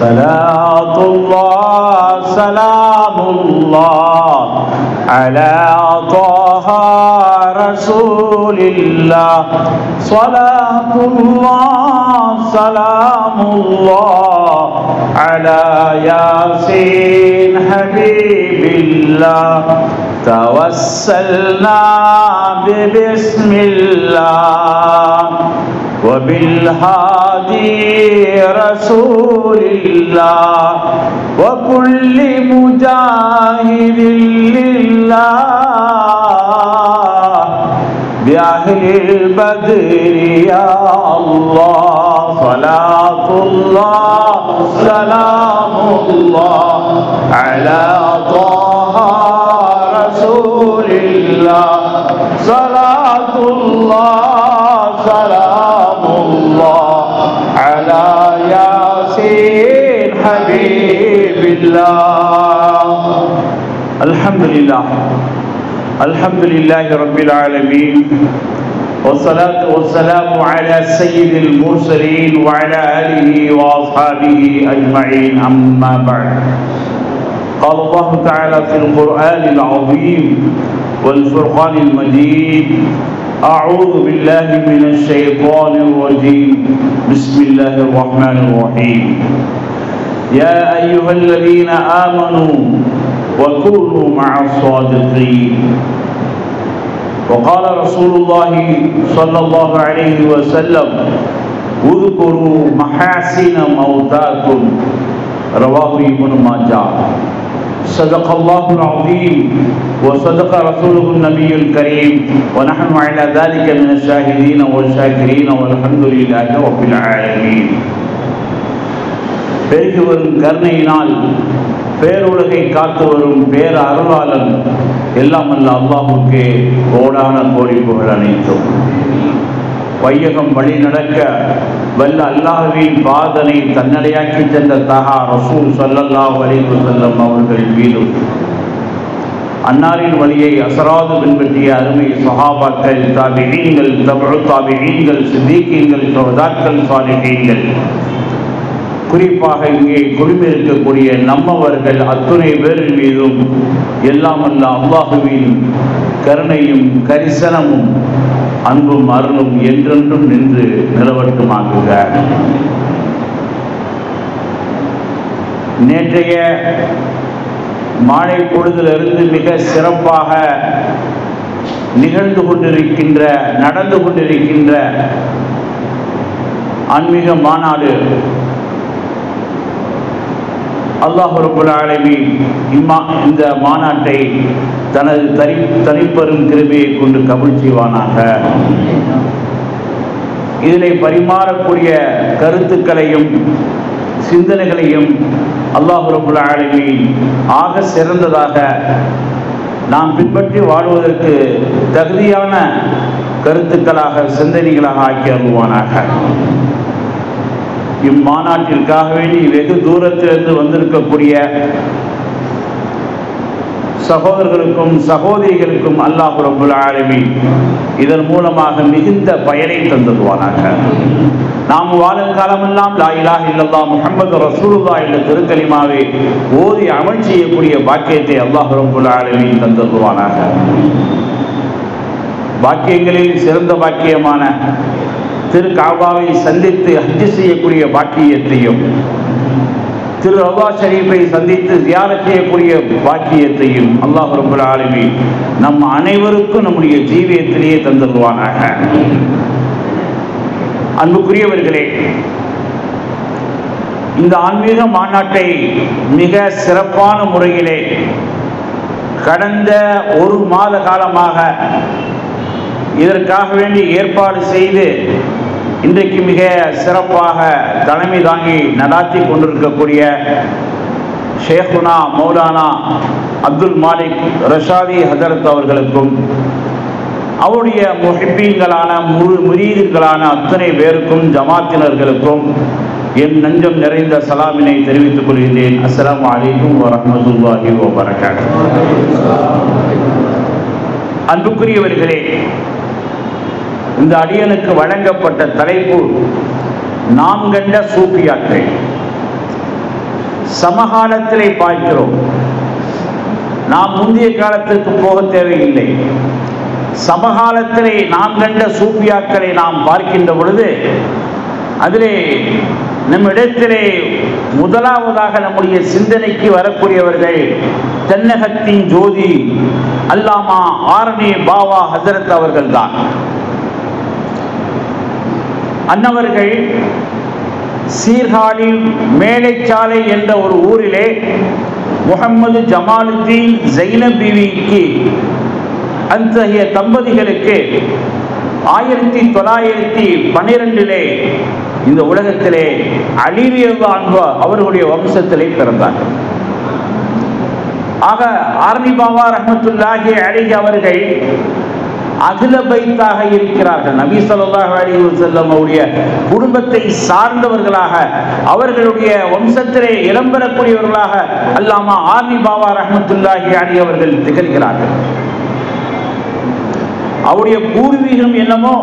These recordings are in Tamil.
صلاة الله سلام الله على طه رسول الله صلاة الله سلام الله على ياسين حبيب الله توسلنا ببسم الله وبالهادي رسول الله وكل مجاهد لله بأهل البدر يا الله صلاة الله سلام الله على طه رسول الله صلاة الله سلام الله على ياسين حبيب الله الحمد لله رب العالمين والصلاة والسلام على سيد المرسلين وعلى آله وأصحابه أجمعين أما بعد قال الله تعالى في القرآن العظيم والفرقان المجيد أعوذ بالله من الشيطان الرجيم بسم الله الرحمن الرحيم يا أيها الذين آمنوا وكونوا مع الصادقين وقال رسول الله صلى الله عليه وسلم اذكروا محاسن موتاكم رواه ابن ماجه صدق الله العظيم وصدق رسوله النبي الكريم ونحن على ذلك من الشاهدين والشاكرين والحمد لله رب العالمين. பெருகி வரும் கருணையினால் பேருலகை காத்து வரும் பேர அருளாளன் எல்லாம் அல்ல அல்லாஹுக்கே கோடான கோடி புகழ் அனைத்தும். வையகம் வழி நடக்க வல்ல அல்லாஹ்வின் பாதனை தன்னடையாக்கி சென்ற தஹா ரசூல் ஸல்லல்லாஹு அலைஹி வஸல்லம் அவர்கள் மீதும் அன்னாரின் வழியை அசராது பின்பற்றிய அருமை சஹாபாக்கள், தாபிஈன்கள், தபஉ தாபிஈன்கள், சித்தீகீன்கள், ஷுஹதாக்கள், சாலிஹீன்கள், குறிப்பாக இங்கே குழுமி இருக்கக்கூடிய நம்மவர்கள் அத்துணை பேரின் மீதும் எல்லாம் அல்ல அல்லாஹுவின் கருணையும் கரிசனமும் அன்பும் அருளும் என்றென்றும் நின்று நிலவட்டுமாக்குக. நேற்றைய மாலை பொழுதிலிருந்து மிக சிறப்பாக நடந்து கொண்டிருக்கின்ற ஆன்மீக மாநாடு அல்லாஹ் ரப்பல் ஆலமீன் இந்த மாநாட்டை தனது தனிப்பெரும் கிருபையை கொண்டு கபூல் செய்வானாக. இதிலே பரிமாறக்கூடிய கருத்துக்களையும் சிந்தனைகளையும் அல்லாஹ் ரப்பல் ஆலமீன் ஆக சிறந்ததாக நாம் பின்பற்றி வாழ்வதற்கு தகுதியான கருத்துக்களாக சிந்தனைகளாக ஆக்கி அருள்வானாக. இம்மாநாட்டிற்காக வேண்டி வெகு தூரத்திலிருந்து வந்திருக்கக்கூடிய சகோதரர்களுக்கும் சகோதரிகளுக்கும் அல்லாஹ் ரப்பல் ஆலமீன் இதன் மூலமாக மிகுந்த பயனை தந்துடுவானாக. நாம் வாழும் காலமெல்லாம் லா இலாஹ இல்லல்லாஹ் முஹம்மது ரசூலுல்லாஹ் என்ற திருக்கலிமாவை ஓதி அமல் செய்யக்கூடிய பாக்கியத்தை அல்லாஹ் ரப்பல் ஆலமீன் தந்துடுவானாக. பாக்கியங்களில் சிறந்த பாக்கியமான திரு காபாவை சந்தித்து ஹஜ் செய்யக்கூடிய பாக்கியத்தையும், திரு ரௌதா ஷரீஃபை சந்தித்து ஜியாரத் செய்யக்கூடிய பாக்கியத்தையும் அல்லாஹ் ரப்பல் ஆலமீன் நம் அனைவருக்கும் நம்முடைய ஜீவியத்திலேயே தந்துடுவானாக. அன்புக்குரியவர்களே, இந்த ஆன்மீக மாநாட்டை மிக சிறப்பான முறையிலே கடந்த ஒரு மாத காலமாக இதற்காக வேண்டி ஏற்பாடு செய்து இன்றைக்கு மிக சிறப்பாக தலைமை தாங்கி நடாத்தி கொண்டிருக்கக்கூடிய ஷேகுனா மௌலானா அப்துல் மாலிக் ரஷாதி ஹதரத் அவர்களுக்கும் அவருடைய முஹிப்பீன்களான முரீதுகளான அத்தனை பேருக்கும் ஜமாத்தினர்களுக்கும் என் நெஞ்சம் நிறைந்த சலாமினை தெரிவித்துக் கொள்கிறேன். அஸ்ஸலாமு அலைக்கும் வரஹ்மத்துல்லாஹி வபரகாத்துஹு. அன்புக்குரியவர்களே, இந்த அடியனுக்கு வழங்கப்பட்ட தலைப்பு நாம் கண்ட சூஃபியாக்கள். சமகாலத்திலே பார்க்கிறோம். நாம் முந்தைய காலத்திற்கு போக தேவையில்லை. சமகாலத்திலே நாம் கண்ட சூஃபியாக்களை நாம் பார்க்கின்ற பொழுது அதிலே நம்மிடத்திலே முதலாவதாக நம்முடைய சிந்தனைக்கு வரக்கூடியவர்கள் தென்னகத்தின் ஜோதி அல்லாமா ஆரணி பாவா ஹசரத் அவர்கள் தான். அன்னவர்கள் சீர்காழி மேலைச்சாலை என்ற ஒரு ஊரிலே முகமது ஜமாலுத்தீன் ஜைனப் பீவிக்கு அத்தகைய தம்பதிகளுக்கு 1912 இந்த உலகத்திலே அலி ரலியல்லாஹு அவர்களுடைய வம்சத்திலே பிறந்தார். ஆக ஆரணி பாவா ரஹ்மத்துல்லாஹி அலைஹி அவர்கள் அகில பைத்தாக இருக்கிறார்கள். நபி ஸல்லல்லாஹு அலைஹி வஸல்லம் அவருடைய குடும்பத்தை சார்ந்தவர்களாக, அவர்களுடைய வம்சத்திலே இடம்பெறக்கூடியவர்களாக அல்லாமா ஆரணி பாவா ரஹ்மத்துல்லாஹி அலைஹி அவர்கள் திகழ்கிறார்கள். அவருடைய பூர்வீகம் என்னமோ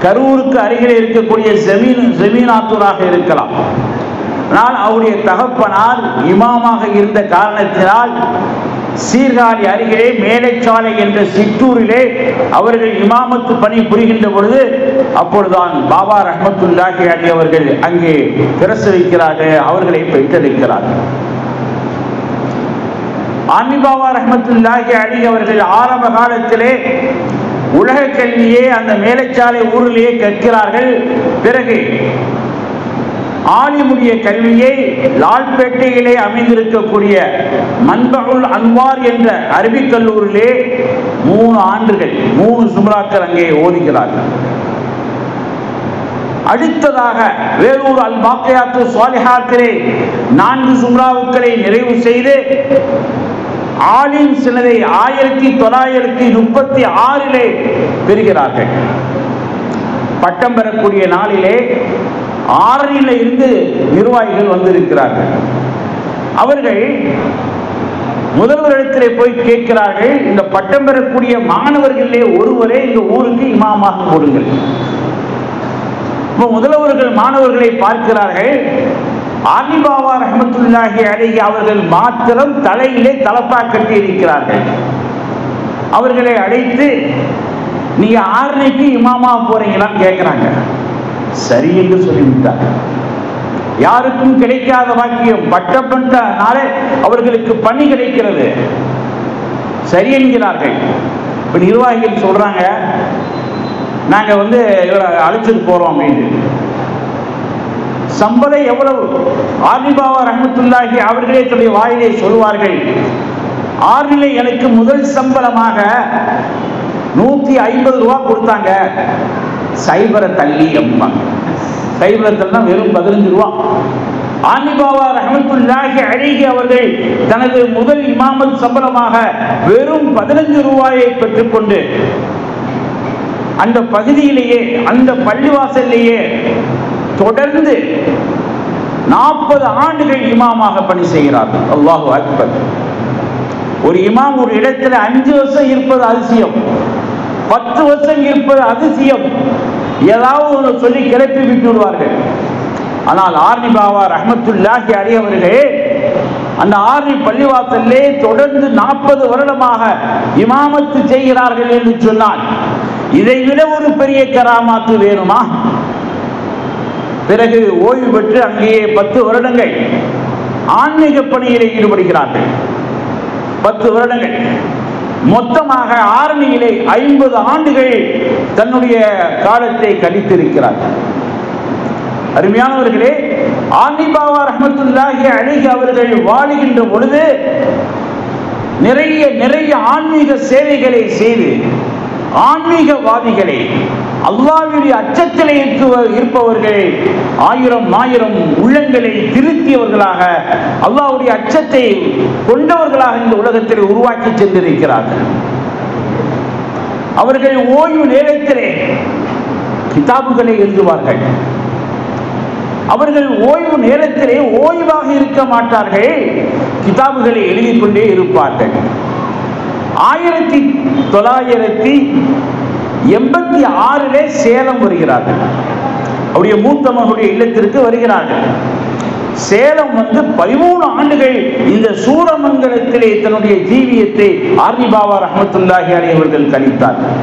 கரூருக்கு அருகிலே இருக்கக்கூடிய ஜமீனாத்தூராக இருக்கலாம். ஆனால் அவருடைய தகப்பனார் இமாமாக இருந்த காரணத்தினால் சீர்காழி அருகிலே மேலைச்சாலை என்ற சிற்றூரிலே அவர்கள் இமாமத்து பணி புரிகின்ற பொழுது அப்பொழுதுதான் பாபா ரஹ்மத்துல்லாஹி அலைஹி அவர்கள் அங்கே பிரசவிக்கிறார்கள், அவர்களை பெற்றெடுக்கிறார்கள். ஆரணி பாபா ரஹ்மத்துல்லாஹி அலைஹி அவர்கள் ஆரம்ப காலத்திலே உலக கல்வியே அந்த மேலைச்சாலை ஊரிலேயே கற்கிறார்கள். பிறகு ஆலிமுடைய கல்வியை லால்பேட்டையிலே அமைந்திருக்கக்கூடிய மன்பகுல் அன்வார் என்ற அரபிக் கல்லூரிலே 3 ஆண்டுகள் 3 சும்ராக்கள் அங்கே ஓதுகிறார்கள். அடுத்ததாக வேலூர் அல் பாக்கியாத்து ஸாலிஹாத்திலே 4 சும்ராவுக்களை நிறைவு செய்து ஆலிம் சினதை 1936 பெறுகிறார்கள். பட்டம் பெறக்கூடிய நாளிலே ஆரணியில் இருந்து நிர்வாகிகள் வந்திருக்கிறார்கள். அவர்கள் முதல்வரிடத்திலே போய் கேட்கிறார்கள், இந்த பட்டம் பெறக்கூடிய மாணவர்களே ஒருவரே இந்த ஊருக்கு இமாமாக கொடுங்கள். முதல்வர்கள் மாணவர்களை பார்க்கிறார்கள். ஆரணி பாபா ரஹ்மத்துல்லாஹி அலைஹி அவர்கள் மாத்திரம் தலையிலே தலப்பா கட்டி இருக்கிறார்கள். அவர்களை அழைத்து நீங்க ஆரணிக்கு இமாமா போறீங்களான்னு கேட்கிறாங்க. சரி என்று சொல்லிவிட்டார். யாருக்கும் கிடைக்காத வாக்கியம், பட்டப்பட்ட நாளே அவர்களுக்கு பணி கிடைக்கிறது. சரி என்கிறார்கள். இப்ப நிர்வாகிகள் சொல்றாங்க, நாங்க இவரை அழைச்சிட்டு போறோம் அப்படின்னு. சம்பளம் எவ்வளவு? ஆரணி பாபா ரஹ்மத்துல்லாஹி அவர்களே தன்னுடைய வாயிலே சொல்வார்கள், ஆரணியிலே எனக்கு முதல் சம்பளமாக 150 ரூபா கொடுத்தாங்க. சைபரை தள்ளி அம்பாங்க. சைபரை தள்ளினா வெறும் 15 ரூபா. ஆரணி பாபா ரஹ்மத்துல்லாஹி அலைஹி அவர்கள் தனது முதல் இமாமத் சம்பளமாக வெறும் 15 ரூபாயை பெற்றுக்கொண்டு அந்த பகுதியிலேயே அந்த பள்ளிவாசலிலேயே தொடர்ந்து 40 ஆண்டுகள் இமாமாக பணி செய்கிறார்கள். அல்லாஹு அக்பர். ஒரு இமாம் ஒரு இடத்துல 5 வருஷம் இருப்பது அதிசயம், 10 வருஷம் இருப்பது அதிசயம். ஏதாவது ஒன்று சொல்லி கிளப்பி விட்டு விடுவார்கள். ஆனால் ஆரணி பாபா ரஹ்மத்துல்லாஹி அலைஹி அவர்கள் அந்த ஆரணி பள்ளிவாசலிலே தொடர்ந்து 40 வருடமாக இமாமத்து செய்கிறார்கள் என்று சொன்னால் இதைவிட ஒரு பெரிய கராமாத்து வேணுமா? பிறகு ஓய்வு பெற்று அங்கேயே 10 வருடங்கள் ஆன்மீக பணியிலே ஈடுபடுகிறார்கள். 10 வருடங்கள் மொத்தமாக ஆரணியிலே 50 ஆண்டுகள் தன்னுடைய காலத்தை கழித்திருக்கிறார்கள். அருமையானவர்களே, ஆரணி பாபா ரஹ்மத்துல்லாஹி அலைஹி அவர்கள் வாழுகின்ற பொழுது நிறைய ஆன்மீக சேவைகளை செய்து ஆன்மீகவாதிகளை, அல்லாஹ்வுடைய அச்சத்திலே இருப்பவர்கள் 1000 உள்ளங்களை திருத்தியவர்களாக, அல்லாஹ்வுடைய அச்சத்தை கொண்டவர்களாக இந்த உலகத்தில் உருவாக்கி சென்றிருக்கிறார்கள். அவர்கள் ஓய்வு நேரத்திலே கிதாபுகளை எழுதுவார்கள். அவர்கள் ஓய்வு நேரத்திலே ஓய்வாக இருக்க மாட்டார்கள், கிதாபுகளை எழுதிக் கொண்டே இருப்பார்கள். 1986 சேலம் வருகிறார்கள். அவருடைய மூத்த மகனுடைய இல்லத்திற்கு வருகிறார்கள். சேலம் 13 ஆண்டுகள் இந்த சூரமங்கலத்திலே தன்னுடைய ஜீவியத்தை ஆர்னி பாபா ரஹ்மத்துல்லாஹி அலைஹி அவர்கள் கழித்தார்கள்.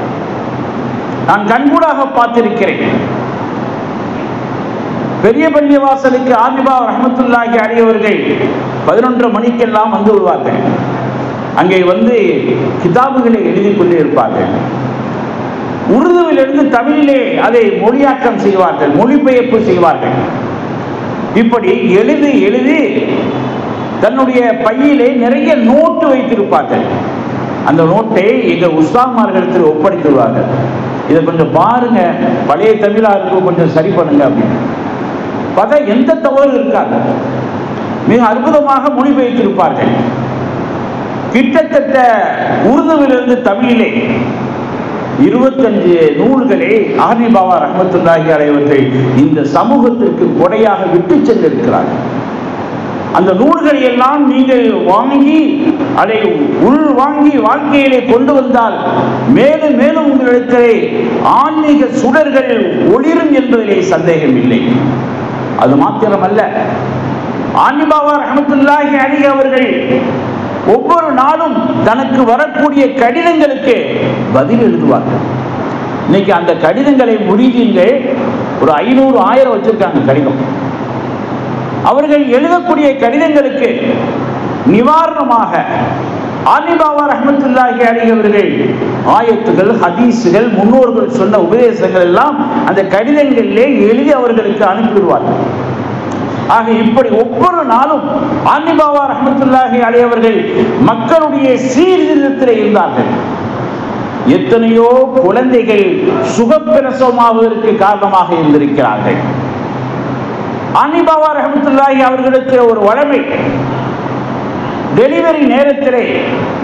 நான் கண்கூடாக பார்த்திருக்கிறேன். பெரிய பள்ளிவாசலுக்கு ஆர்னி பாபா ரஹ்மத்துல்லாஹி அலைஹி அவர்கள் 11:30 மணிக்கெல்லாம் வந்து விடுவார்கள். அங்கே கிதாபுகளை எழுதி கொண்டே இருப்பார்கள். உருதுவிலிருந்து தமிழிலே அதை மொழியாக்கம் செய்வார்கள், மொழிபெயர்ப்பு செய்வார்கள். இப்படி எழுதி தன்னுடைய பையிலே நிறைய நோட்டு வைத்திருப்பார்கள். அந்த நோட்டை எங்கள் உஸ்தாமார்களுக்கு ஒப்படைத்துள்ளார்கள். இதை கொஞ்சம் பாருங்க, பழைய தமிழா இருக்கும், கொஞ்சம் சரி பண்ணுங்க அப்படின்னு பார்த்தா எந்த தவறு இருக்காது. மிக அற்புதமாக மொழிபெயர்த்திருப்பார்கள். கிட்டத்தட்ட உருதுவிலிருந்து தமிழிலே 25 நூல்களை ஆர்னி பாபா ரஹ்மத்துல்லாஹி அலைஹி அவர்கள் இந்த சமூகத்திற்கு கொடையாக விட்டு சென்றிருக்கிறார்கள். அந்த நூல்களை எல்லாம் நீங்கள் வாங்கி அதை உள்வாங்கி வாழ்க்கையிலே கொண்டு வந்தால் மேலும் மேலும் உங்களிடத்திலே ஆன்மீக சுடர்கள் ஒளிரும் என்பதிலே சந்தேகம் இல்லை. அது மாத்திரமல்ல, ஆர்னி பாபா ரஹ்மத்துல்லாஹி அலைஹி அவர்கள் ஒவ்வொரு நாளும் தனக்கு வரக்கூடிய கடிதங்களுக்கு பதில் எழுதுவார்கள். இன்னைக்கு அந்த கடிதங்களை முடிவீர்கள் ஒரு 500-1000 வச்சிருக்காங்க கடிதம். அவர்கள் எழுதக்கூடிய கடிதங்களுக்கு நிவாரணமாக ஆர்னி பாபா ரஹ்மத்துல்லாஹி அலைஹி அவர்கள் ஆயத்துகள், ஹதீஸுகள், முன்னோர்கள் சொன்ன உபதேசங்கள் எல்லாம் அந்த கடிதங்களிலே எழுதி அவர்களுக்கு அனுப்பிவிடுவார்கள். ஆக இப்படி ஒவ்வொரு நாளும் ஆர்னி பாபா ரஹ்மத்துல்லாஹி அலைஹி அவர்கள் மக்களுடைய சீர்திருத்தத்திலே இருந்தார்கள். எத்தனையோ குழந்தைகள் சுகப்பிரசவமாவதற்கு காரணமாக இருந்திருக்கிறார்கள். ஆர்னி பாபா ரஹ்மத்துல்லாஹி அவர்களுக்கு ஒரு வளமை, டெலிவரி நேரத்திலே,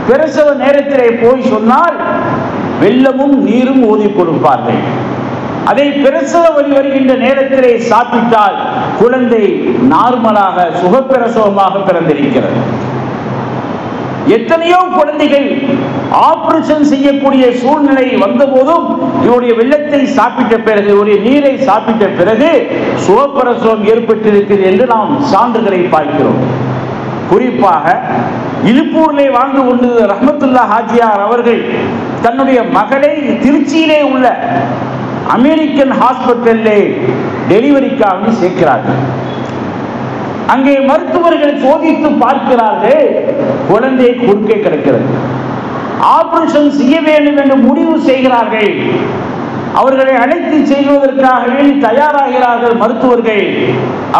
பிரசவ நேரத்திலே போய் சொன்னால் வெள்ளமும் நீரும் ஓதி கொடுப்பார்கள். அதை பிரசவ வழி வருகின்ற நேரத்திலே சாப்பிட்டால் குழந்தை நார்மலாக சுகப்பிரசவமாக பிறந்திருக்கிறது. எத்தனையோ குழந்தைகள் ஆபரேஷன் செய்யக்கூடிய சூழ்நிலை வந்த போதும் இவருடைய வெள்ளத்தை சாப்பிட்ட பிறகு, இவருடைய நீரை சாப்பிட்ட பிறகு சுகப்பிரசவம் ஏற்பட்டிருக்கிறது என்று நாம் சான்றுகளை பார்க்கிறோம். குறிப்பாக இழுப்பூரிலே வாழ்ந்து கொண்டு ரஹ்மத்துல்லா ஹாஜியார் அவர்கள் தன்னுடைய மகளை திருச்சியிலே உள்ள அமெரிக்கன் ஹாஸ்பிட்டலிலே டெலிவரிக்காக சேர்க்கிறார்கள். அங்கே மருத்துவர்கள் சோதித்து பார்க்கிறார்கள், குழந்தை குறுக்கே கிடக்கிறது. ஆபரேஷன் செய்ய வேண்டும் என்று முடிவு செய்கிறார்கள். அவர்களை அழைத்து செய்வதற்காக வேண்டி தயாராகிறார்கள் மருத்துவர்கள்.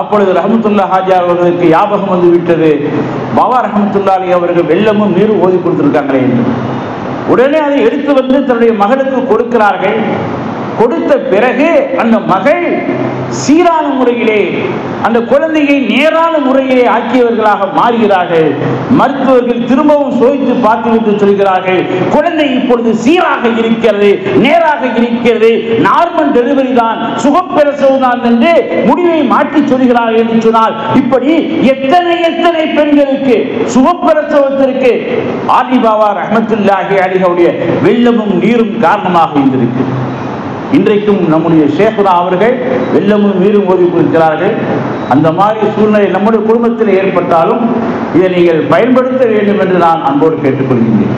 அப்பொழுது ரஹ்மத்துல்லா ஹாஜியார் அவர்களுக்கு ஞாபகம் வந்து விட்டது, பாபா ரஹ்மத்துல்லா அலைஹி அவர்கள் வெள்ளமும் நீரும் ஓதி கொடுத்திருக்காங்களே என்று. உடனே அதை எடுத்து வந்து தன்னுடைய மகளுக்கு கொடுக்கிறார்கள். கொடுத்த பிறகு அந்த மகள் சீரான முறையிலே அந்த குழந்தையை நேரான முறையிலே ஆக்கியவர்களாக மாறுகிறார்கள். மருத்துவர்கள் திரும்பவும் சோதித்து பார்த்துவிட்டு சொல்கிறார்கள், குழந்தை இப்பொழுது சீராக இருக்கிறது, நேராக இருக்கிறது, நார்மல் டெலிவரி தான், சுகப்பிரசவம் தான் என்று முடிவை மாற்றி சொல்கிறார்கள் என்று சொன்னால், இப்படி எத்தனை எத்தனை பெண்களுக்கு சுகப்பிரசவத்திற்கு ஆர்னி பாபா ரஹ்மத்துல்லாஹி அலைஹி அவருடைய வெள்ளமும் நீரும் காரணமாக இருந்திருக்கு. இன்றைக்கும் நம்முடைய ஷேகுனா அவர்கள் வெள்ளமும் நீரும் ஓதி கொடுக்கிறார்கள். அந்த மாதிரி சூழ்நிலை நம்முடைய குடும்பத்தில் ஏற்பட்டாலும் இதை நீங்கள் பயன்படுத்த வேண்டும் என்று நான் அன்போடு கேட்டுக்கொள்கின்றேன்.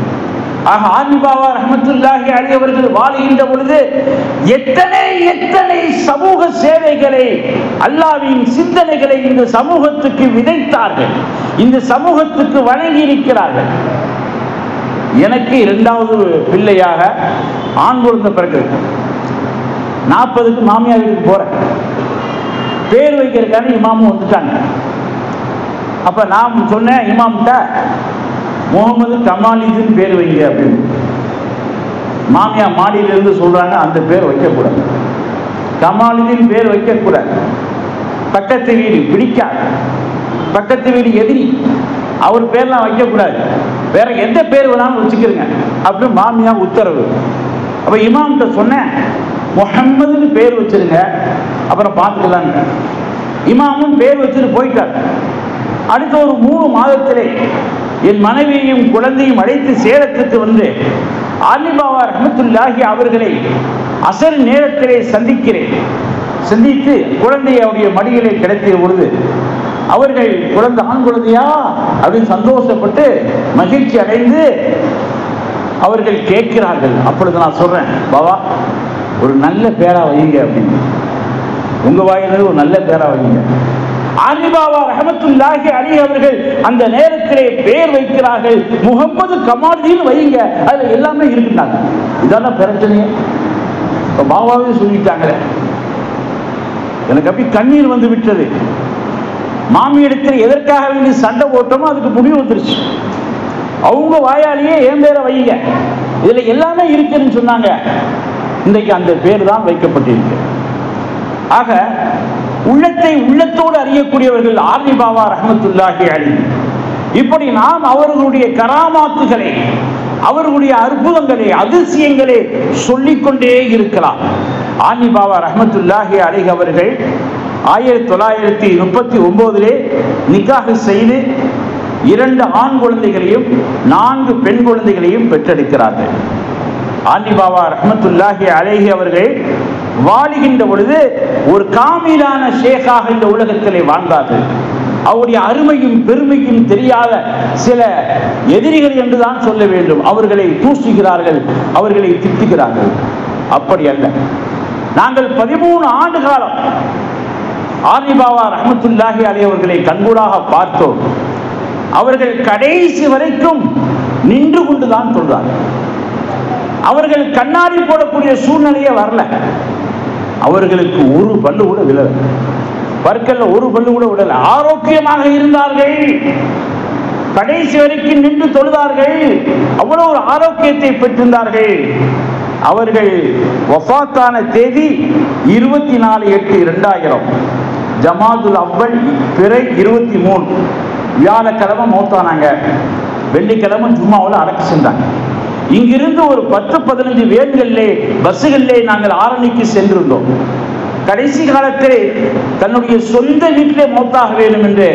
ஆக ஆர்னி பாபா ரஹ்மத்துல்லாஹி அலைஹி அவர்கள் வாழுகின்ற பொழுது எத்தனை எத்தனை சமூக சேவைகளை, அல்லாஹ்வின் சிந்தனைகளை இந்த சமூகத்துக்கு விதைத்தார்கள், இந்த சமூகத்துக்கு வழங்கி இருக்கிறார்கள். எனக்கு 2வது பிள்ளையாக ஆண் குழந்தை பிறகு 40க்கு மாமியார் வீட்டுக்கு போறேன். பேர் வைக்கிறதுக்கான இமாமும் வந்துட்டாங்க. அப்ப நான் சொன்னேன் இமாம்கிட்ட, முகமது கமாலுதீன் பேர் வைங்க அப்படின்னு. மாமியா மாடியிலிருந்து சொல்றாங்க, அந்த பேர் வைக்கக்கூடாது, கமாலுதீன் பேர் வைக்கக்கூடாது, பக்கத்து வீடு பிடிக்காது, பக்கத்து வீடு எதிரி, அவர் பேர்லாம் வைக்கக்கூடாது, வேற எந்த பேர் வேணாலும் வச்சுக்கிறங்க அப்படின்னு மாமியா உத்தரவு. அப்ப இமாம்கிட்ட சொன்னேன், முஹம்மதுன்னு பேர் வச்சிருங்க, அப்புறம் பார்த்துக்கலாங்க. இமாமும் பேர் வச்சுட்டு போயிட்டார். அடுத்த ஒரு 3 மாதத்திலே என் மனைவியையும் குழந்தையும் அழைத்து சேலத்துக்கு வந்து ஆர்னி பாபா ரஹ்மத்துல்லாஹி அவர்களை அசர் நேரத்திலே சந்திக்கிறேன். சந்தித்து குழந்தையை அவருடைய மடியிலே கிடத்திய பொழுது அவர்கள் குழந்தை ஆண் குழந்தையா அப்படின்னு சந்தோஷப்பட்டு மகிழ்ச்சி அடைந்து அவர்கள் கேட்கிறார்கள். அப்பொழுது நான் சொல்றேன், பாபா ஒரு நல்ல பேரா வைங்க அப்படின்னு. உங்க வாயிலிருந்து ஒரு நல்ல பேரா வைங்க. ஆலி பாபா ரஹ்மத்துல்லாஹி அலைஹி அவர்கள் அந்த நேரத்திலே பேர் வைக்கிறார்கள், முகமது கமாலுதீன் வைங்க, அதுல எல்லாமே இருக்குன்னாங்க. இதெல்லாம் பிரச்சனையே. பாபாவே சொல்லிட்டாங்களே, எனக்கு அப்படி கண்ணீர் வந்து விட்டது. மாமியிடத்தில் எதற்காக வேண்டி சண்டை போட்டோமோ அதுக்கு முடிவு வந்துருச்சு. அவங்க வாயாலேயே என் பேரை வைங்க, இதுல எல்லாமே இருக்குன்னு சொன்னாங்க. இன்றைக்கு அந்த பேர் தான் வைக்கப்பட்டிருக்கு. ஆக உள்ளத்தை உள்ளத்தோடு அறியக்கூடியவர்கள் ஆலி பாபா ரஹ்மத்துல்லாஹி அலைஹி. இப்படி நாம் அவர்களுடைய கராமாத்துகளை, அவர்களுடைய அற்புதங்களை, அதிசயங்களை சொல்லிக்கொண்டே இருக்கலாம். ஆலி பாபா ரஹ்மத்துல்லாஹி அலைஹி அவர்கள் 1939 நிக்காஹ் செய்து 2 ஆண் குழந்தைகளையும் 4 பெண் குழந்தைகளையும் பெற்றெடுக்கிறார்கள். ஆலி பாபா ரஹ்மத்துல்லாஹி அலைஹி அவர்கள் வாழுகின்ற பொழுது ஒரு காமிலான ஷேகாக இந்த உலகத்திலே வாழ்ந்தார்கள். அவருடைய அருமையும் பெருமையும் தெரியாத சில எதிரிகள் என்றுதான் சொல்ல வேண்டும். அவர்களை தூசுகிறார்கள், அவர்களை திட்டுகிறார்கள். அப்படி அல்ல. நாங்கள் 13 ஆண்டு காலம் ஆலி பாபா ரஹ்மத்துல்லாஹி அலைஹி அவர்களை கண்கூடாக பார்த்தோம். அவர்கள் கடைசி வரைக்கும் நின்று கொண்டுதான் சொல்றார்கள். அவர்கள் கண்ணாடி போடக்கூடிய சூழ்நிலையே வரல. அவர்களுக்கு ஒரு பல்லு கூட விழல, பற்கல்ல ஒரு பல்லு கூட விடல. ஆரோக்கியமாக இருந்தார்கள், கடைசி வரைக்கும் நின்று தொழுதார்கள், அவ்வளவு ஒரு ஆரோக்கியத்தை பெற்றிருந்தார்கள். அவர்கள் வஃபாத்தான தேதி 24/8/2000, ஜமாதுல் அவ்வல் பிறை 23, வியாழக்கிழமை மௌத்தானாங்க. வெள்ளிக்கிழமை ஜும்மாவில் அடக்க சென்றாங்க. இங்கிருந்து ஒரு 10-15 வேன்களிலே பஸ்ஸுகளிலே நாங்கள் ஆரணிக்கு சென்றிருந்தோம். கடைசி காலத்திலே தன்னுடைய சொந்த வீட்டிலே மௌத்தாக வேண்டும் என்று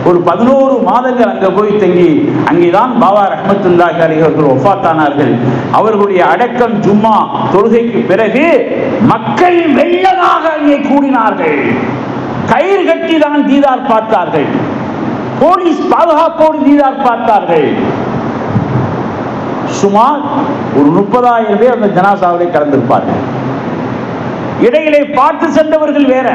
ஒரு 11 மாதங்கள் அங்கே போய் தங்கி அங்கேதான் பாபா ரஹ்மத்துல்லாஹி அலைஹி அவர்கள் வஃபாத்தானார்கள். அவர்களுடைய அடக்கம் ஜும்மா தொழுகைக்கு பிறகு மக்கள் வெள்ளமாக அங்கே கூடினார்கள். கயிறு கட்டி தான் தீதார் பார்த்தார்கள், போலீஸ் பாதுகாப்போடு தீதார் பார்த்தார்கள். சுமார் ஒரு 30,000 பேர் அந்த ஜனாசாவிலே கலந்திருப்பார்கள். இடையிலே பார்த்து சென்றவர்கள் வேற,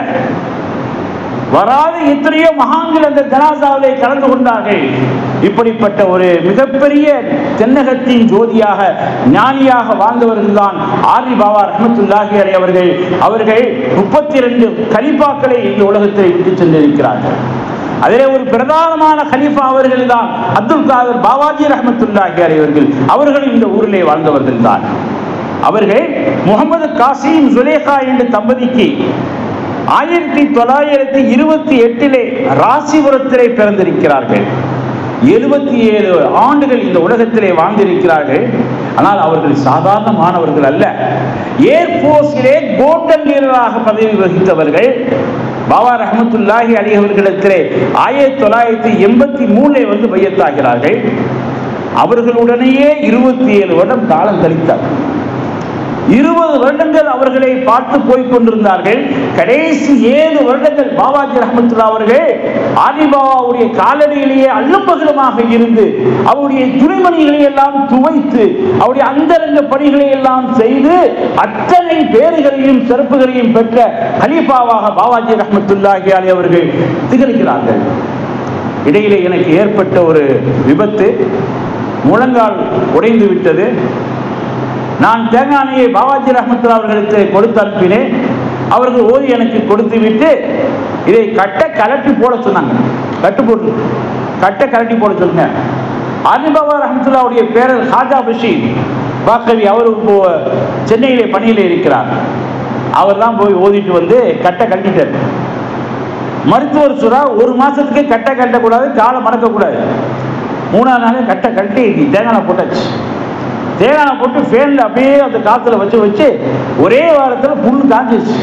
வராது எத்தனையோ மகான்கள் அந்த ஜனாசாவிலே கலந்து கொண்டார்கள். இப்படிப்பட்ட ஒரு மிகப்பெரிய தென்னகத்தின் ஜோதியாக, ஞானியாக வாழ்ந்தவர்கள் தான் ஆலி பாபா ரஹ்மத்துல்லாஹி அலைஹி அவர்கள். அவர்கள் 32 கலீஃபாக்களை இந்த உலகத்தை விட்டு சென்றிருக்கிறார்கள். அதிலே ஒரு பிரதானமான கலீஃபா அவர்கள் தான் அப்துல் காதர் பாபாஜி ரஹ்மத்துல்லாஹி அலைஹி அவர்கள். அவர்கள் இந்த ஊரிலே வாழ்ந்தவர்கள் தான். அவர்கள் முகமது காசிம் சுலேகா என்ற தம்பதிக்கு 1928 ராசிபுரத்திலே பிறந்திருக்கிறார்கள். 77 ஆண்டுகள் இந்த உலகத்திலே வாழ்ந்திருக்கிறார்கள். ஆனால் அவர்கள் சாதாரணமானவர்கள் அல்ல. ஏர்போர்ஸிலே கோல்டன் வீரராக பதவி வகித்தவர்கள். பாபா ரஹ்மத்துல்லாஹி அலைஹி அவர்களிடத்திலே 1983 வந்து பையத்தாகிறார்கள். அவர்களுடனேயே 27 வருடம் காலம் கழித்தார்கள். 20 வருடங்கள் அவர்களை பார்த்து போய் கொண்டிருந்தார்கள். கடைசி 7 வருடங்கள் பாபாஜி ரஹ்மத்துல்லாஹி அவர்கள் ஆலி பாபாவுடைய காலடியிலேயே அல்லும்பகலமாக இருந்து அவருடைய துணிமணிகளை எல்லாம் துவைத்து அவருடைய அந்தரங்க பணிகளை எல்லாம் செய்து அத்தனை பேறுகளையும் சிறப்புகளையும் பெற்ற கலீஃபாவாக பாபாஜி ரஹ்மத்துல்லாஹி அலைஹி அவர்கள் திகழ்கிறார்கள். இடையிலே எனக்கு ஏற்பட்ட ஒரு விபத்து, முழங்கால் உடைந்து விட்டது. நான் தேங்கானையை பாபாஜி ரஹ்மத்துல்லாஹி அவர்களுக்கு கொடுத்து அனுப்பினேன். அவர்கள் ஓதி எனக்கு கொடுத்து விட்டு இதை கட்டை கலட்டி போட சொன்னாங்க. கட்டை கலட்டி போட சொல்லுங்க. ஆலி பாபா ரஹ்மத்துல்லாஹுடைய பேரர் ஹாஜா பஷீர் பாக்கவி அவர் சென்னையிலே பணியில் இருக்கிறார். அவர் தான் போய் ஓதிட்டு வந்து கட்டை கட்டிட்டார். மருத்துவர் சொல்றா, 1 மாசத்துக்கு கட்டை கட்டக்கூடாது, காலை மடக்கக்கூடாது. 3ஆம் நாளே கட்டை கட்டி தேங்காய் போட்டாச்சு. தேங்காய் போட்டு ஃபேனில் அப்படியே அந்த காற்றுல வச்சு ஒரே வாரத்தில் புல் காஞ்சிச்சு.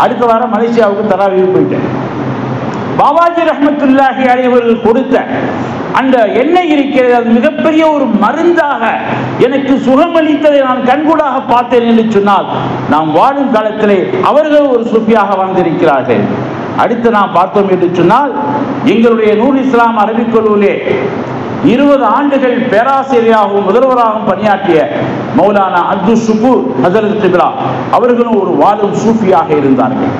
அடுத்த வாரம் மலேசியாவுக்கு தராவிக்கு போயிட்டேன். பாபாஜி ரஹ்மத்துல்லாஹி அலைஹி அவர்கள் கொடுத்த அந்த எண்ணெய் இருக்கிறது, அது மிகப்பெரிய ஒரு மருந்தாக எனக்கு சுகமளித்ததை நான் கண்கூடாக பார்த்தேன் என்று சொன்னால், நாம் வாழும் காலத்திலே அவர்கள் ஒரு சூஃபியாக வாழ்ந்திருக்கிறார்கள். அடுத்து நாம் பார்த்தோம் என்று சொன்னால் எங்களுடைய நூர் இஸ்லாம் அரபிக் கல்லூரியிலே 20 ஆண்டுகள் பேராசிரியராகவும் முதல்வராகவும் பணியாற்றிய மௌலானா அப்துல் ஷுக்கூர் ஹஜரத் கிப்லா அவர்களும் ஒரு வாழும் சூஃபியாக இருந்தார்கள்.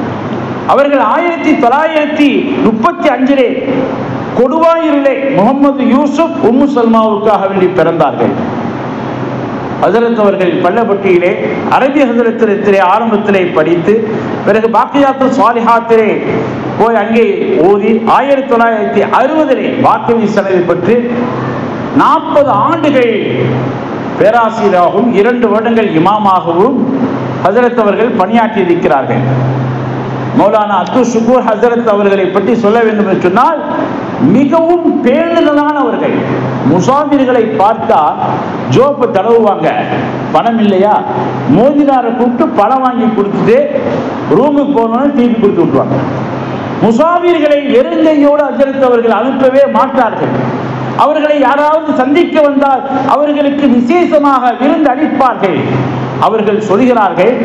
அவர்கள் 1935 கொடுவாயூரிலே முகமது யூசுப் உம்மு சல்மாவுக்காக வேண்டி பிறந்தார்கள். ஹஜரத் அவர்கள் பள்ளப்பட்டியிலே அரபி ஹஜரத்திலே ஆரம்பத்திலே படித்து பிறகு பாக்கியாத்து சாலிஹாத்திலே போய் அங்கே ஓதி 1960 பாக்கியவி சனதை பெற்று 40 ஆண்டுகள் பேராசிரியராகவும் 2 வருடங்கள் இமாமாகவும் ஹஜரத் அவர்கள் பணியாற்றி இருக்கிறார்கள். மௌலானா அப்துல் ஷுக்கூர் ஹஜரத் அவர்களை பற்றி சொல்ல வேண்டும் என்று சொன்னால் மிகவும் பேணுதலானவர்கள். முசாபிர்களை பார்த்தா ஜோப்பை தடவுவாங்க, பணம் இல்லையா மோதினாரை கூப்பிட்டு பணம் வாங்கி கொடுத்துட்டு ரூமுக்கு போனோன்னு திருப்பி கொடுத்து விட்டுருவாங்க. முசாபிர்களை வெறுங்கையோடு ஹஜரத் அவர்கள் அனுப்பவே மாட்டார்கள். அவர்களை யாராவது சந்திக்க வந்தால் அவர்களுக்கு விசேஷமாக விருந்து அளிப்பார்கள். அவர்கள் சொல்கிறார்கள்,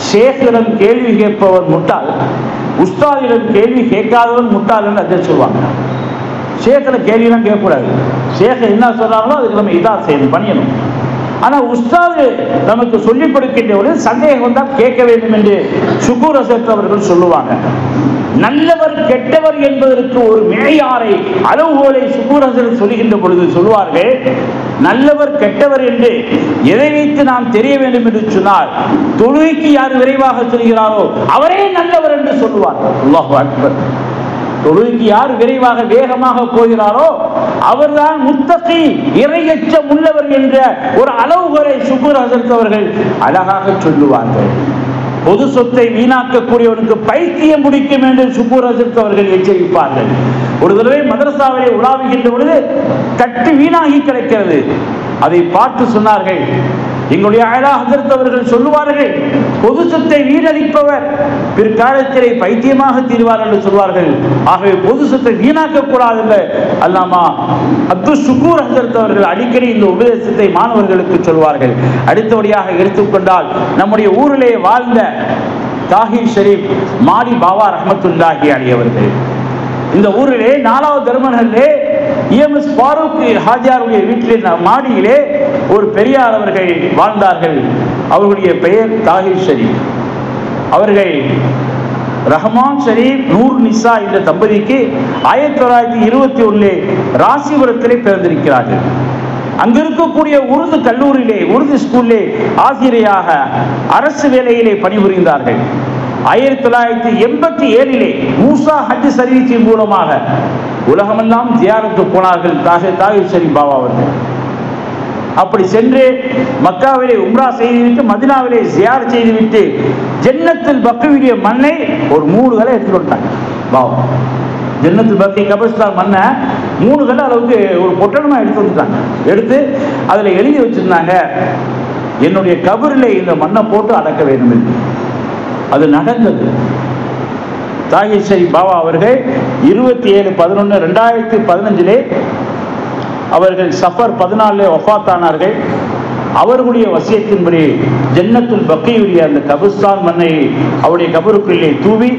ஷேக்கிடம் கேள்வி கேட்பவர் முட்டாள், உஸ்தாதிடம் கேள்வி கேட்காதவன் முட்டாள் என்று அதை சொல்லுவாங்க. ஷேக்கில் கேள்வியெல்லாம் கேட்கக்கூடாது. ஷேக் என்ன சொல்றாங்களோ அதுக்கு நம்ம இதா செய்யணும், பண்ணியணும். ஆனால் உஸ்தாது நமக்கு சொல்லிக் கொடுக்கின்ற சந்தேகம் வந்தால் கேட்க வேண்டும் என்று ஷுக்கூர் ஹசரத் அவர்கள் சொல்லுவாங்க. நல்லவர் கெட்டவர் என்பதற்கு ஒரு மேயாரை அளவுகோலை ஷுக்கூர் ஹசரத் சொல்லுகின்ற பொழுது சொல்லுவார்கள், நல்லவர் கெட்டவர் என்று எதை வைத்து நாம் தெரிய வேண்டும் என்று சொன்னால் தொழுகைக்கு யார் விரைவாக சொல்கிறாரோ அவரே நல்லவர் என்று சொல்லுவார்கள். அல்லாஹு அக்பர். தொழுகைக்கு யார் விரைவாக வேகமாக போகிறாரோ அவர்தான் முத்தகி, இறையச்சம் உள்ளவர் என்ற ஒரு அளவுகோலை ஷுக்கூர் ஹசரத் அவர்கள் அழகாக சொல்லுவார்கள். பொது சொத்தை வீணாக்கக்கூடியவனுக்கு பைத்தியம் பிடிக்கும் என்று ஷுக்கூர் ஹசரத் அவர்கள் எச்சரிப்பார்கள். ஒரு தடவை மதரசாவிலே உலாவுகின்ற பொழுது தட்டு வீணாகி கிடைக்கிறது. அதை பார்த்து சொன்னார்கள், எங்களுடைய ஆயலா ஹசரத் அவர்கள் சொல்லுவார்கள், பொது சொத்தை வீணடிப்பவர் பிற்காலத்திலே பைத்தியமாக தீர்வார் என்று சொல்வார்கள். ஆகவே பொது சொத்தை வீணாக்க கூடாது என்று அல்லாமா அப்துல் ஷுக்கூர் ஹசரத் அவர்கள் அடிக்கடி இந்த உபதேசத்தை மாணவர்களுக்கு சொல்வார்கள். அடுத்தபடியாக எடுத்துக்கொண்டால் நம்முடைய ஊரிலே வாழ்ந்த தாஹிர் ஷரீப் மாடி பாபா ரஹ்மத்துல்லாஹி அலைஹி அவர்கள் இந்த ஊரிலே 4வது தர்மனரிலே EMS ஃபாரூக் ஹாஜியாருடைய வீட்டிலே மாடியிலே ஒரு பெரியார் அவர்கள் வாழ்ந்தார்கள். அவர்களுடைய பெயர் தாஹிர் ஷரீப். அவர்கள் ரஹ்மான் ஷரீப் நூர் நிசா என்ற தம்பதிக்கு 1921 ராசிபுரத்திலே பிறந்திருக்கிறார்கள். அங்கு இருக்கக்கூடிய உருது கல்லூரியிலே உருது ஸ்கூலிலே ஆசிரியராக அரசு வேலையிலே பணிபுரிந்தார்கள். 1987 மூசா ஹஜ் சர்வீஸின் மூலமாக உலகமெல்லாம் ஜியாரத்து போனார்கள் தாஹிர் ஷரீப் பாபா அவர்கள். அப்படி சென்று மக்காவிலே உம்ரா செய்துவிட்டு மதினாவிலே ஜியார் செய்துவிட்டு ஜன்னத்துல் பக்கீயுடைய மண்ணை ஒரு 3 கலை எடுத்துட்டு வந்துட்டாங்க பாபா. ஜன்னத்துல் பக்கீ கபர்ஸ்தான் மண்ணை 3 கலை அளவுக்கு ஒரு பொட்டணமா எடுத்து வந்துட்டாங்க. எடுத்து அதில் எழுதி வச்சிருந்தாங்க, என்னுடைய கபரிலே இந்த மண்ணை போட்டு அடக்க வேண்டும் என்று. அது நடந்தது. தாஹிர் ஷரீப் பாபா அவர்கள் 27/11/2015 அவர்கள் சஃபர் 14 வஃபாத்தானார்கள். அவர்களுடைய வசியத்தின்படி ஜன்னத்துல் பக்கீயுடைய அந்த கபர்ஸ்தான் மண்ணை அவருடைய கபருக்குள்ளே தூவி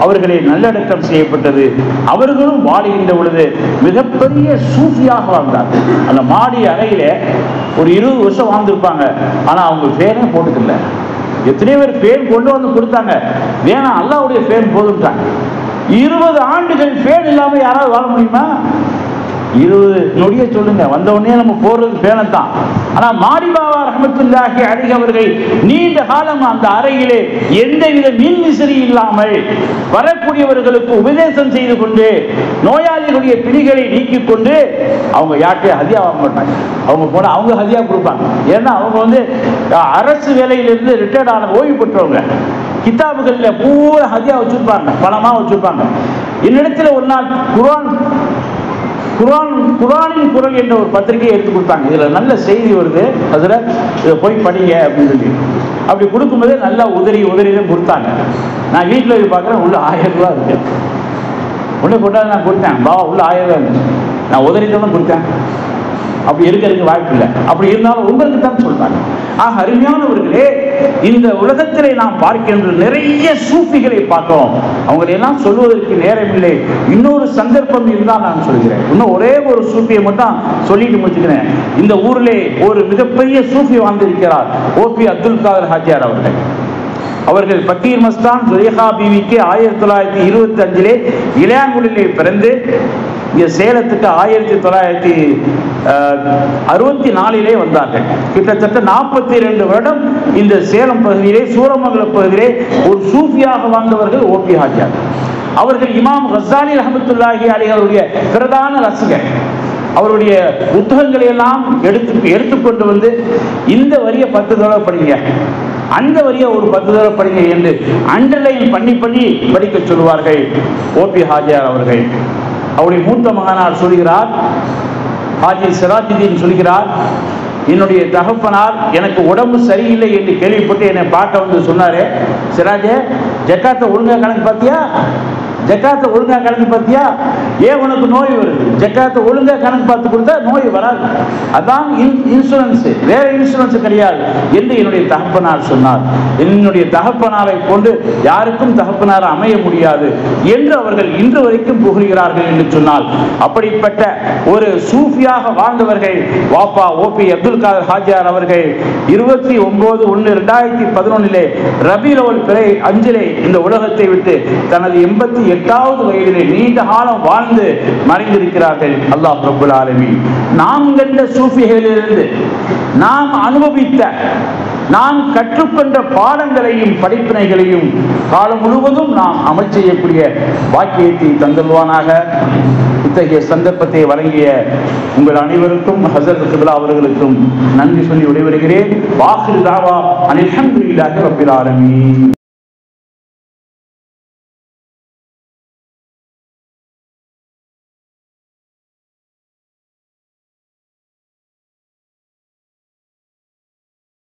அவர்களை நல்லடக்கம் செய்யப்பட்டது. அவர்களும் வாழுகின்ற பொழுது மிகப்பெரிய சூஃபியாக வாழ்ந்தார்கள். அந்த மாடி அறையில ஒரு 20 வருஷம் வாழ்ந்திருப்பாங்க. ஆனால் அவங்க ஃபேனே போட்டதில்லை. எத்தனையோ பேர் ஃபேன் கொண்டு வந்து கொடுத்தாங்க, வேணாம் அல்லாஹ்வுடைய ஃபேன் போதும்ட்டாங்க. 20 ஆண்டுகள் ஃபேன் இல்லாமல் யாராவது வாழ முடியுமா? 20 நொடியை சொல்லுங்க, வந்த உடனே நம்ம போடுறது ஃபேனத்தான். ஆனால் மாடி பாபா ரஹ்மத்துல்லாஹி அலைஹி அவர்கள் நீண்ட காலம் அந்த அறையிலே எந்தவித மின் விசிறி இல்லாமல் வரக்கூடியவர்களுக்கு உபதேசம் செய்து கொண்டு நோயாளிகளுடைய பிணிகளை நீக்கிக் கொண்டு அவங்க யார்கிட்டையும் ஹதியா வாங்க மாட்டாங்க. அவங்க போனால் அவங்க ஹதியா கொடுப்பாங்க. ஏன்னா அவங்க அரசு வேலையிலிருந்து ரிட்டையர்ட் ஆன ஓய்வு பெற்றவங்க. கிதாபுகளில் பூரா ஹதியா வச்சுருப்பாங்க, பணமாக வச்சுருப்பாங்க. என்னிடத்துல ஒரு நாள் குர்ஆனின் குரல் என்ற ஒரு பத்திரிகையை எடுத்து கொடுத்தாங்க. இதில் நல்ல செய்தி வருது, அதில் இதை போய் படிங்க அப்படின்னு சொல்லி அப்படி கொடுக்கும்போதே நல்லா உதறிதான் கொடுத்தாங்க. நான் வீட்டில் போய் பார்க்குறேன், உள்ள 1000 ரூபா இருக்கு. ஒன்று கொண்டாந்து நான் கொடுத்தேன், பாவா உள்ள 1000 ரூபா இருந்துச்சு. நான் உதறிதான் கொடுத்தேன். அப்படி இருக்கிறதுக்கு வாய்ப்பு இல்லை. அப்படி இருந்தாலும் உங்களுக்கு தான் சொல்றாங்க. ஆக அருமையானவர்களே, இந்த உலகத்திலே நாம் பார்க்கின்ற நிறைய சூஃபிகளை பார்க்கிறோம். அவங்களெல்லாம் சொல்வதற்கு நேரமில்லை. இன்னொரு சந்தர்ப்பம் இருந்தால் நான் சொல்கிறேன். இன்னும் ஒரே ஒரு சூஃபியை மட்டும் சொல்லிட்டு முடிச்சுக்கிறேன். இந்த ஊரிலே ஒரு மிகப்பெரிய சூஃபி வாழ்ந்திருக்கிறார், ஓபி அப்துல் காதர் ஹாஜியார் அவர்கள். அவர்கள் பக்கீர் மஸ்தான் சுலேஹா பீவிக்கு 1925 இளையாங்குடியிலே பிறந்து இங்கே சேலத்துக்கு 1964 வந்தார்கள். கிட்டத்தட்ட 42 வருடம் இந்த சேலம் பகுதியிலே, சூரமங்கலம் பகுதியிலே ஒரு சூஃபியாக வாழ்ந்தவர்கள் ஓபி ஹாஜியார் அவர்கள். இமாம் கஸ்ஸாலி ரஹ்மத்துல்லாஹி அலைஹி அவருடைய பிரதான ரசிகர். அவருடைய புத்தகங்களை எல்லாம் எடுத்துக்கொண்டு வந்து இந்த வரியை 10 தடவை படிங்க, அந்த வரியை ஒரு 10 தடவை படிங்க என்று அண்டர்லைன் பண்ணி படிக்க சொல்லுவார்கள் ஓபி ஹாஜியார் அவர்கள். அவருடைய மூத்த மகனார் சொல்கிறார், ஹாஜி சிராஜுதீன் சொல்கிறார், என்னுடைய தகப்பனார் எனக்கு உடம்பு சரியில்லை என்று கேள்விப்பட்டு என்னை பார்க்க வந்து சொன்னாரு, சிராஜே ஜக்காத்தை ஒழுங்கா கணக்கு பார்த்தியா, ஜக்காத்தை ஒழுங்கா கணக்கு பார்த்தியா, ஏன் உனக்கு நோய் வருது, ஜக்காத்தை ஒழுங்கா கணக்கு பார்த்து கொடுத்தா நோய் வராது, அதான் இன்சூரன்ஸ், வேற இன்சூரன்ஸ் கிடையாது என்று என்னுடைய தகப்பனார் சொன்னார். என்னுடைய தகப்பனாரை கொண்டு யாருக்கும் தகப்பனார் அமைய முடியாது என்று அவர்கள் இன்று வரைக்கும் புகழ்கிறார்கள் என்று சொன்னால், அப்படிப்பட்ட ஒரு சூஃபியாக வாழ்ந்தவர்கள் வாப்பா ஓபி அப்துல் காதர் ஹாஜியார் அவர்கள் 29/1/2011 ரபீல் அவ்வல் பிறை 5 இந்த உலகத்தை விட்டு தனது 88வது வயதிலே நீண்ட காலம் வாழ்ந்து மறைந்திருக்கிறார்கள். அல்லாஹ் ரப்பல் ஆலமீன் நாம் கண்ட சூஃபிகளிலிருந்து நாம் அனுபவித்த, நாம் கற்றுக்கொண்ட பாடங்களையும் படிப்பினைகளையும் காலம் முழுவதும் நாம் அமல் செய்யக்கூடிய வாக்கியத்தை தந்தல்வானாக. இத்தகைய சந்தர்ப்பத்தை வழங்கிய உங்கள் அனைவருக்கும் ஹஸரத் கிப்லா அவர்களுக்கும் நன்றி சொல்லி விடைபெறுகிறேன். வாஹிர் தாவா அனில் ஹம்துலில்லாஹி ரப்பில் ஆலமீன்.